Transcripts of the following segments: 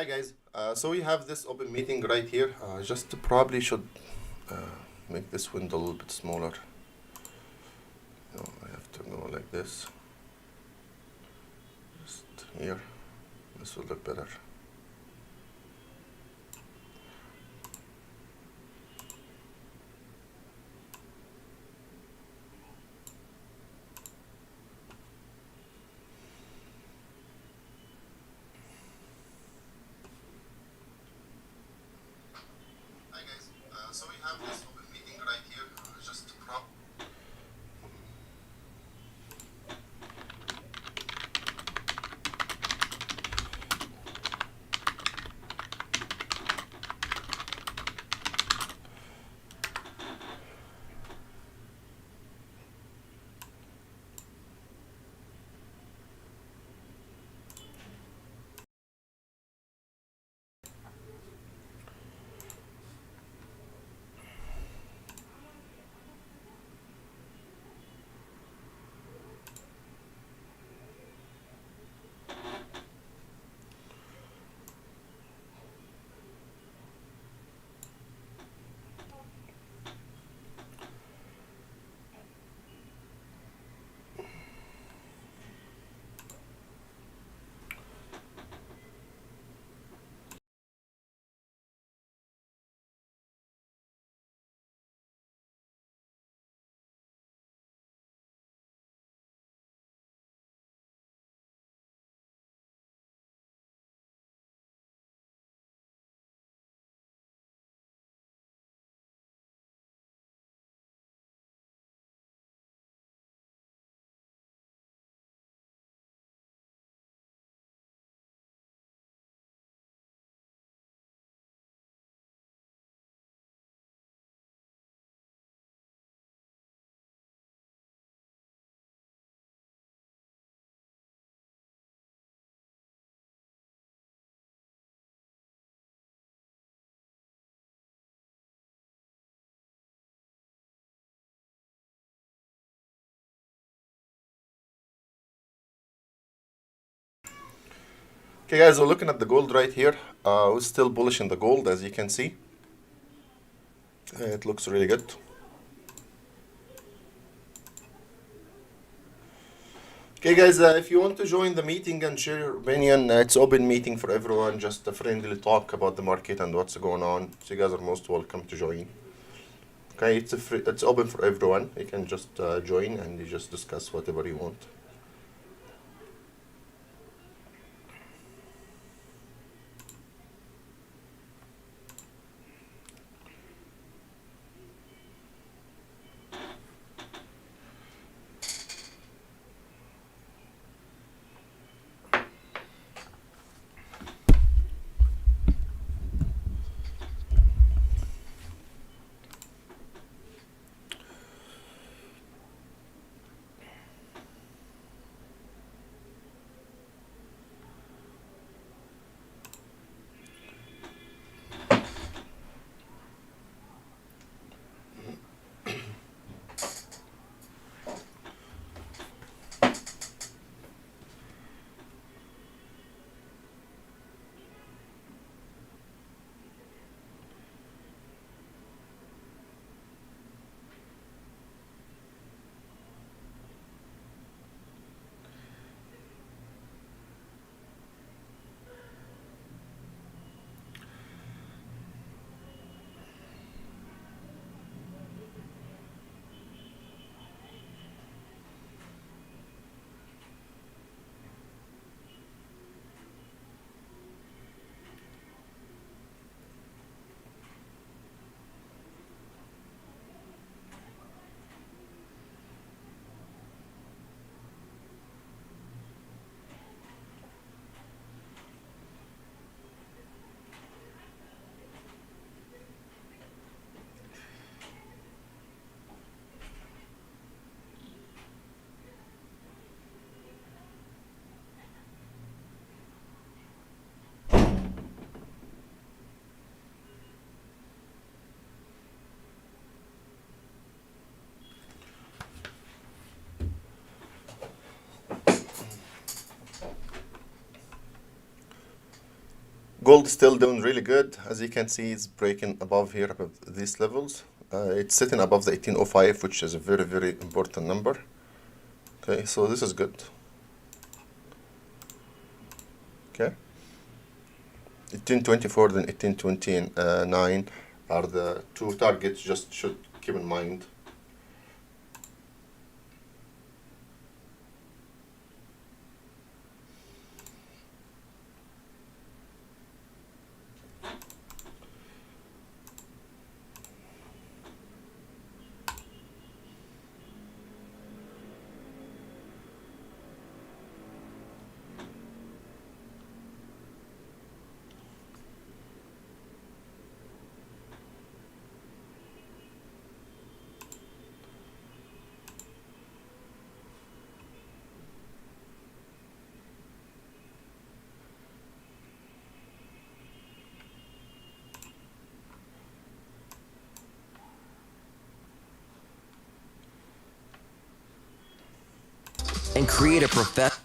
Hi guys, so we have this open meeting right here. Just probably should uh, make this window a little bit smaller. No, I have to go like this. Just here. This will look better. Hi guys, so we have this open meeting right here. Just prop. Okay guys, we're looking at the gold right here. We're still bullish in the gold, as you can see. It looks really good. Okay guys, if you want to join the meeting and share your opinion, it's open meeting for everyone, just a friendly talk about the market and what's going on. So you guys are most welcome to join. Okay, it's open for everyone. You can just join and you just discuss whatever you want. Gold is still doing really good. As you can see, it's breaking above here, above these levels. It's sitting above the 1805, which is a very, very important number. Okay, so this is good. Okay. 1824 and 1829 are the two targets, just should keep in mind. And create a professional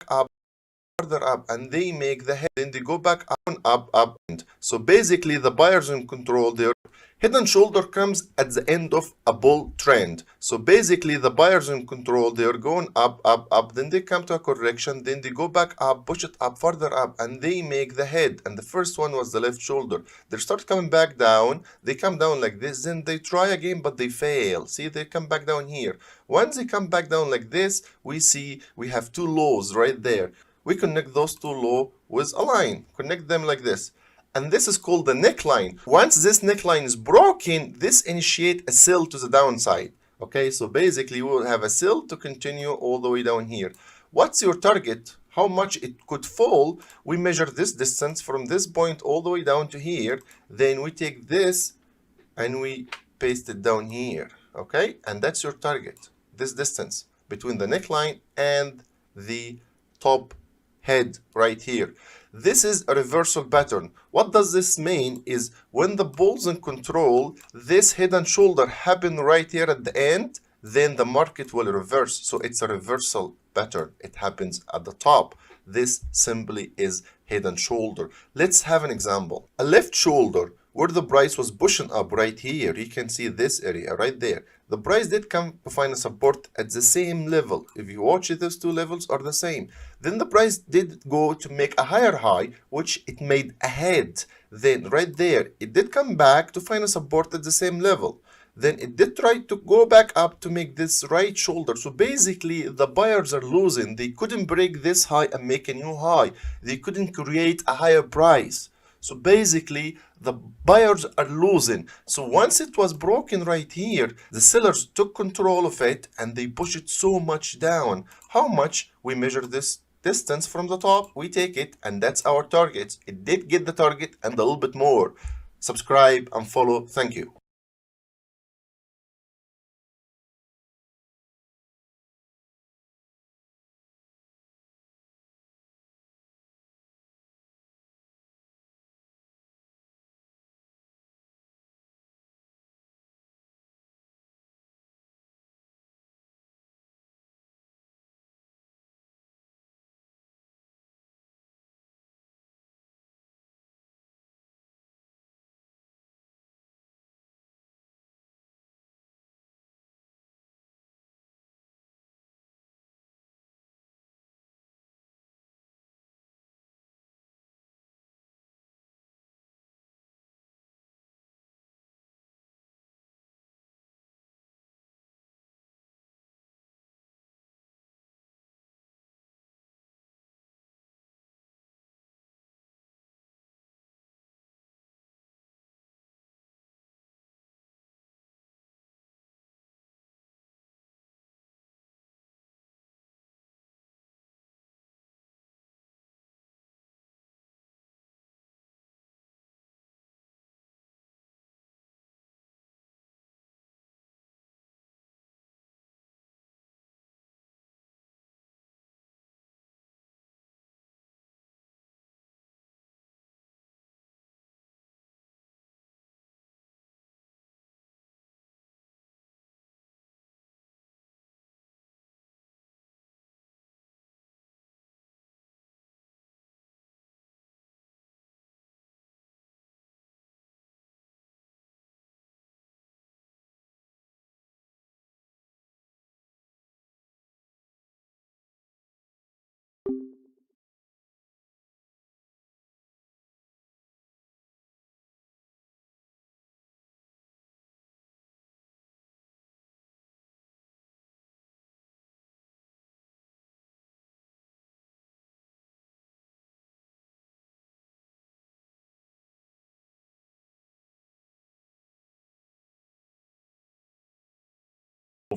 Up, further up, and they make the head, then they go back up and up, up. So basically, the buyers in control, their head and shoulder comes at the end of a bull trend. So basically, the buyers in control, they're going up, up, up, then they come to a correction, then they go back up, push it up, further up, and they make the head. And the first one was the left shoulder. They start coming back down, they come down like this, then they try again, but they fail. See, they come back down here. Once they come back down like this, we see we have two lows right there. We connect those two low with a line, connect them like this. And this is called the neckline. Once this neckline is broken, this initiate a sell to the downside. Okay, so basically we will have a sell to continue all the way down here. What's your target? How much it could fall? We measure this distance from this point all the way down to here. Then we take this and we paste it down here. Okay, and that's your target. This distance between the neckline and the top head right here. This is a reversal pattern. What does this mean is when the bull's in control, this head and shoulder happen right here at the end, then the market will reverse. So it's a reversal pattern. It happens at the top. This simply is head and shoulder. Let's have an example. A left shoulder where the price was pushing up right here. You can see this area right there. The price did come to find a support at the same level. If you watch it, those two levels are the same. Then the price did go to make a higher high, which it made a head. Then right there, it did come back to find a support at the same level. Then it did try to go back up to make this right shoulder. So basically, the buyers are losing. They couldn't break this high and make a new high. They couldn't create a higher price. So basically, the buyers are losing. So once it was broken right here, the sellers took control of it and they push it so much down. How much? We measure this distance from the top, we take it, and that's our target. It did get the target and a little bit more. Subscribe and follow. Thank you.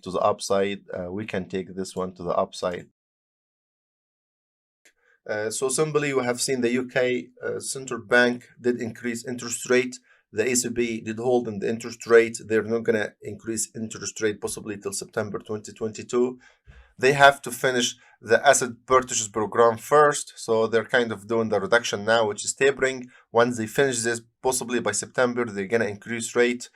move to the upside, we can take this one to the upside. So simply, we have seen the UK central bank did increase interest rate. The ECB did hold in the interest rate. They're not going to increase interest rate possibly till September 2022. They have to finish the asset purchases program first. So they're kind of doing the reduction now, which is tapering. Once they finish this, possibly by September, they're going to increase rate.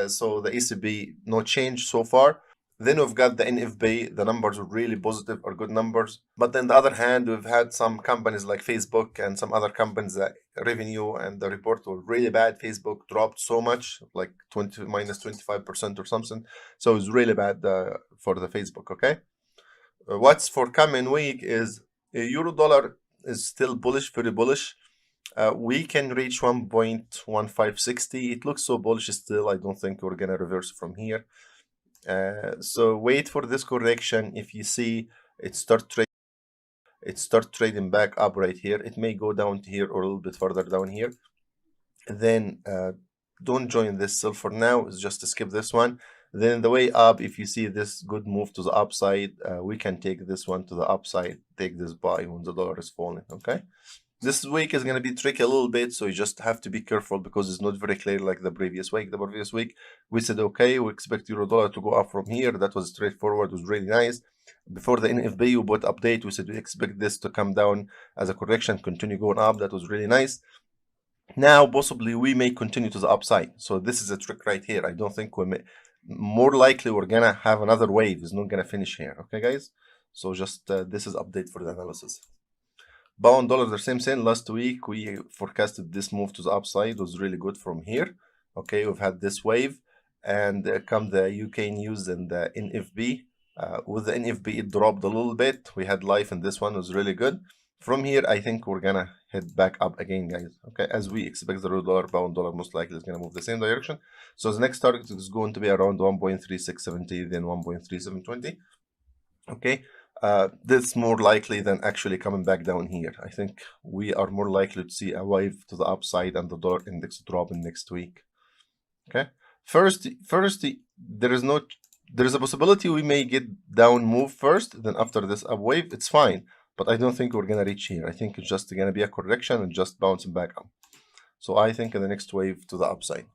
So the ECB, no change so far. Then we've got the NFB. The numbers were really positive or good numbers. But on the other hand, we've had some companies like Facebook and some other companies that revenue and the report were really bad. Facebook dropped so much, like minus 25% or something. So it's really bad for the Facebook, okay? What's for coming week is euro dollar is still bullish, very bullish. We can reach 1.1560. It looks so bullish still. I don't think we're going to reverse from here. So wait for this correction. If you see it start trading back up right here, it may go down to here or a little bit further down here. Then don't join this sell for now. It's just to skip this one. Then the way up, if you see this good move to the upside, we can take this one to the upside, take this buy when the dollar is falling, okay? This week is going to be tricky a little bit, so you just have to be careful because it's not very clear like the previous week. The previous week, we said, okay, we expect euro dollar to go up from here. That was straightforward, was really nice. Before the NFB bought update, we said we expect this to come down as a correction, continue going up. That was really nice. Now, possibly, we may continue to the upside. So this is a trick right here. I don't think more likely we're going to have another wave. It's not going to finish here, okay, guys? So just this is update for the analysis. Pound dollar, the same thing. Last week, we forecasted this move to the upside. It was really good from here. Okay, we've had this wave. And come the UK news and the NFB. With the NFB, it dropped a little bit. We had life in this one. It was really good. From here, I think we're going to head back up again, guys. Okay, as we expect the dollar, pound dollar most likely is going to move the same direction. So the next target is going to be around 1.3670, then 1.3720. Okay. This more likely than actually coming back down here. I think we are more likely to see a wave to the upside and the dollar index dropping next week. Okay. First, there is a possibility we may get down move first, then after this up wave, it's fine. But I don't think we're gonna reach here. I think it's just gonna be a correction and just bouncing back up. So I think in the next wave to the upside.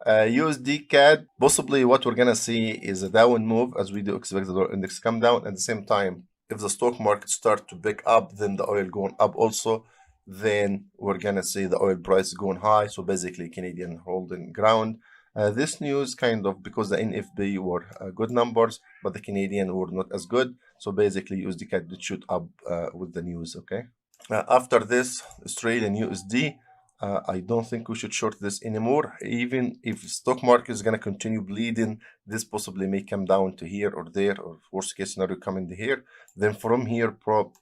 USD CAD, possibly what we're gonna see is a down move as we do expect the dollar index to come down. At the same time, if the stock market start to pick up, then the oil going up also, then we're gonna see the oil price going high. So basically Canadian holding ground. This news kind of because the NFB were good numbers, but the Canadian were not as good. So basically USD CAD did shoot up with the news, okay? After this, Australian USD, I don't think we should short this anymore. Even if stock market is going to continue bleeding, this possibly may come down to here or there, or worst case scenario coming to here. Then from here,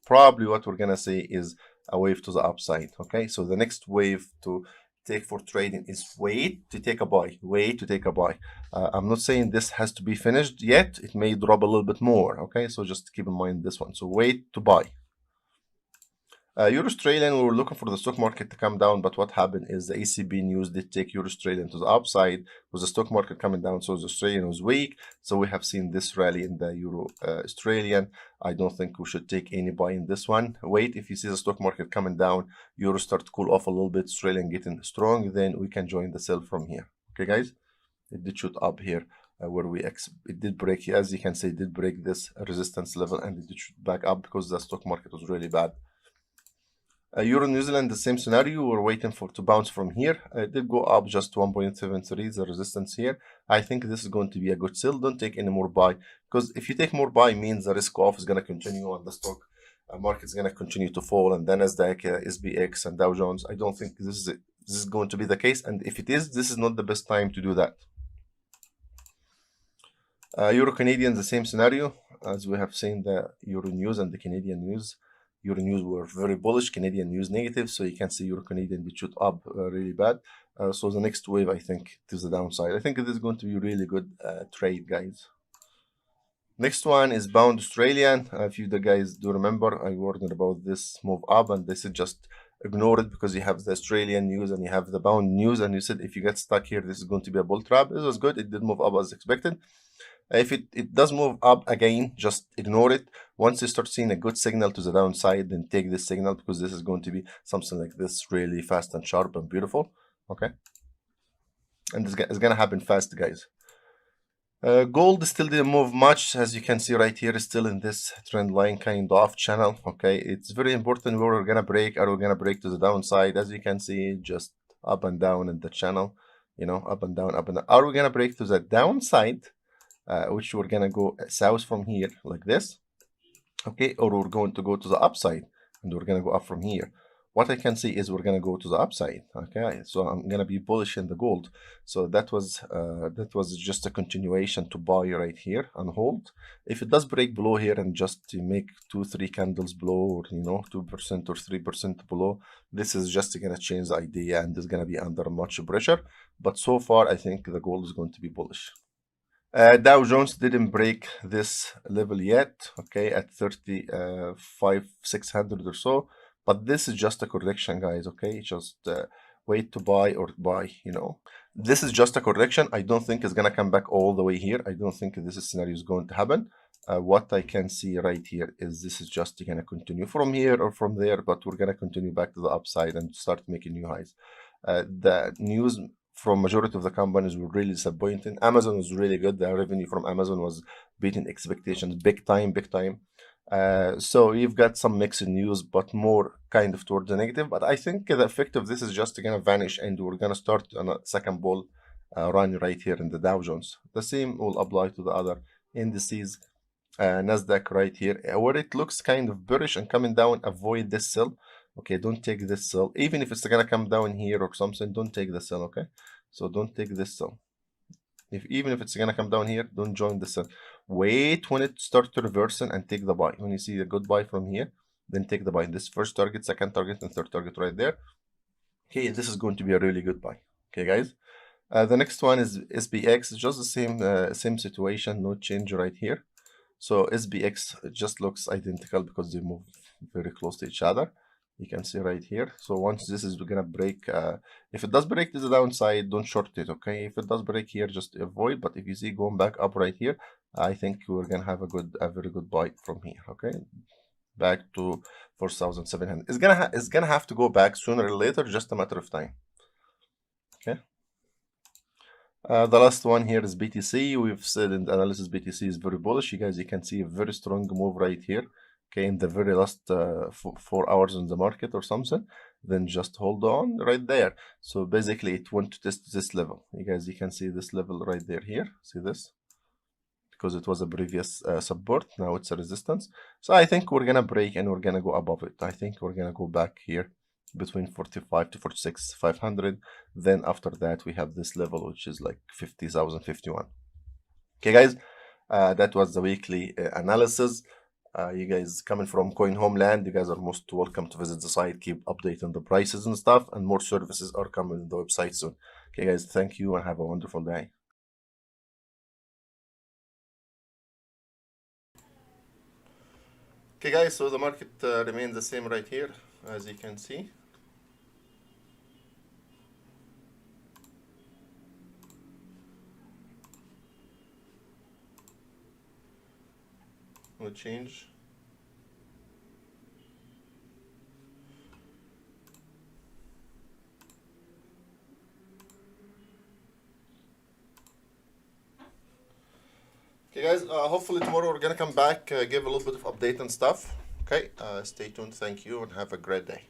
probably what we're going to see is a wave to the upside. Okay, so the next wave to take for trading is wait to take a buy. Wait to take a buy. I'm not saying this has to be finished yet. It may drop a little bit more. Okay, so just keep in mind this one. So wait to buy. Euro Australian, we were looking for the stock market to come down, but what happened is the ECB news did take Euro Australian to the upside with the stock market coming down, so the Australian was weak. So we have seen this rally in the Euro Australian. I don't think we should take any buy in this one. Wait, if you see the stock market coming down, Euro start to cool off a little bit, Australian getting strong, then we can join the sell from here. Okay, guys? It did shoot up here. Where it did break, as you can see, it did break this resistance level and it did shoot back up because the stock market was really bad. Euro New Zealand, the same scenario. We're waiting for to bounce from here. It did go up just 1.73, the resistance here. I think this is going to be a good sell. Don't take any more buy, because if you take more buy, means the risk off is going to continue and the stock market is going to continue to fall. And then Nasdaq, SPX, and Dow Jones. I don't think this is going to be the case. And if it is, this is not the best time to do that. Euro Canadian, the same scenario as we have seen the Euro news and the Canadian news. Euro news were very bullish, Canadian news negative, so you can see Euro Canadian did shoot up really bad. So the next wave, I think, to the downside. I think it is going to be a really good trade, guys. Next one is Pound Australian. If you guys do remember, I warned about this move up, and this is just ignore it because you have the Australian news and you have the pound news, and you said if you get stuck here, this is going to be a bull trap. This was good. It did move up as expected. If it does move up again, just ignore it. Once you start seeing a good signal to the downside, then take this signal, because this is going to be something like this, really fast and sharp and beautiful. Okay, and it's going to happen fast, guys. Gold still didn't move much, as you can see right here, still in this trend line kind of channel. Okay, it's very important where we're gonna break. Are we gonna break to the downside? As you can see, just up and down in the channel, you know, up and down, up and down. Are we gonna break to the downside, which we're gonna go south from here like this? Okay, or we're going to go to the upside and we're gonna go up from here. What I can see is we're gonna go to the upside. Okay, so I'm gonna be bullish in the gold. So that was just a continuation to buy right here and hold. If it does break below here and just to make 2-3 candles below, or 2% or 3% below, this is just gonna change the idea and is gonna be under much pressure. But so far, I think the gold is going to be bullish. Dow Jones didn't break this level yet, okay, at 35,600 or so, but this is just a correction, guys, okay? Just wait to buy or buy, This is just a correction. I don't think it's going to come back all the way here. I don't think this scenario is going to happen. What I can see right here is this is just going to continue from here or from there, but we're going to continue back to the upside and start making new highs. The news from majority of the companies were really disappointing. Amazon was really good. The revenue from Amazon was beating expectations big time. So you've got some mixed news, but more kind of towards the negative. But I think the effect of this is just going to vanish, and we're going to start on a second bull run right here in the Dow Jones. The same will apply to the other indices. Nasdaq right here, where it looks kind of bearish and coming down. Avoid this sell. Okay, don't take this sell. Even if it's gonna come down here or something, don't take the sell, okay? So don't take this sell. Even if it's gonna come down here, don't join the sell. Wait when it starts to reversing and take the buy. When you see a good buy from here, then take the buy. This first target, second target, and third target right there. Okay, this is going to be a really good buy. Okay, guys. The next one is SPX. It's just the same situation, no change right here. So SPX just looks identical because they move very close to each other. You can see right here. So once this is gonna break, if it does break to the downside, don't short it, okay? If it does break here, just avoid. But if you see going back up right here, I think we're gonna have a very good buy from here, okay? Back to 4,700. It's gonna have to go back sooner or later, just a matter of time. Okay. The last one here is BTC. We've said in the analysis BTC is very bullish. You can see a very strong move right here. Okay, in the very last 4 hours in the market or something. Then just hold on right there. So basically, it went to test this level. You can see this level right there here. See this? Because it was a previous support. Now it's a resistance. So I think we're gonna break and we're gonna go above it. I think we're gonna go back here between 45 to 46,500. Then after that, we have this level, which is like 50,051. Okay, guys, that was the weekly analysis. You guys coming from CoinHomeland, you guys are most welcome to visit the site, keep updating the prices and stuff, and more services are coming on the website soon. Okay, guys, thank you and have a wonderful day. Okay, guys, so the market remains the same right here, as you can see. No change. Okay, guys, hopefully tomorrow we're gonna come back, give a little bit of update and stuff. Okay, stay tuned, thank you, and have a great day.